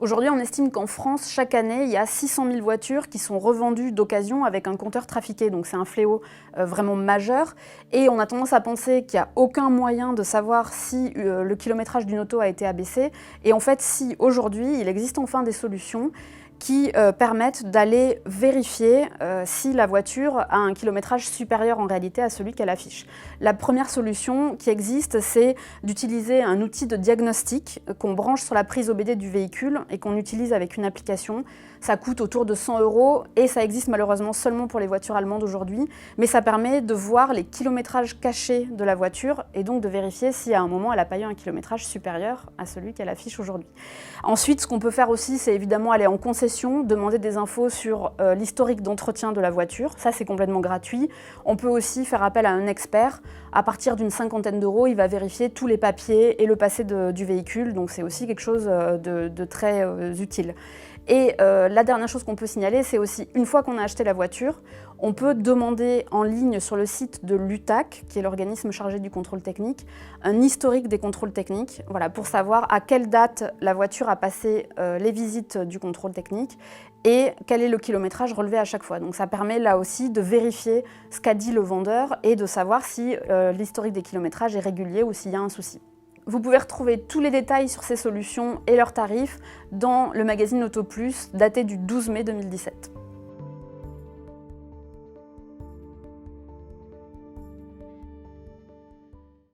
Aujourd'hui, on estime qu'en France, chaque année, il y a 600 000 voitures qui sont revendues d'occasion avec un compteur trafiqué. Donc c'est un fléau vraiment majeur. Et on a tendance à penser qu'il n'y a aucun moyen de savoir si le kilométrage d'une auto a été abaissé. Et en fait, si aujourd'hui, il existe enfin des solutions qui permettent d'aller vérifier si la voiture a un kilométrage supérieur en réalité à celui qu'elle affiche. La première solution qui existe, c'est d'utiliser un outil de diagnostic qu'on branche sur la prise OBD du véhicule et qu'on utilise avec une application. Ça coûte autour de 100 € et ça existe malheureusement seulement pour les voitures allemandes aujourd'hui, mais ça permet de voir les kilométrages cachés de la voiture et donc de vérifier si à un moment elle n'a pas eu un kilométrage supérieur à celui qu'elle affiche aujourd'hui. Ensuite, ce qu'on peut faire aussi, c'est évidemment aller en concession, demander des infos sur l'historique d'entretien de la voiture. Ça, c'est complètement gratuit. On peut aussi faire appel à un expert. À partir d'une cinquantaine d'euros, il va vérifier tous les papiers et le passé du véhicule. Donc c'est aussi quelque chose de très utile. Et la dernière chose qu'on peut signaler, c'est aussi, une fois qu'on a acheté la voiture, on peut demander en ligne sur le site de l'UTAC, qui est l'organisme chargé du contrôle technique, un historique des contrôles techniques, voilà, pour savoir à quelle date la voiture a passé les visites du contrôle technique et quel est le kilométrage relevé à chaque fois. Donc ça permet là aussi de vérifier ce qu'a dit le vendeur et de savoir si l'historique des kilométrages est régulier ou s'il y a un souci. Vous pouvez retrouver tous les détails sur ces solutions et leurs tarifs dans le magazine Auto Plus daté du 12 mai 2017.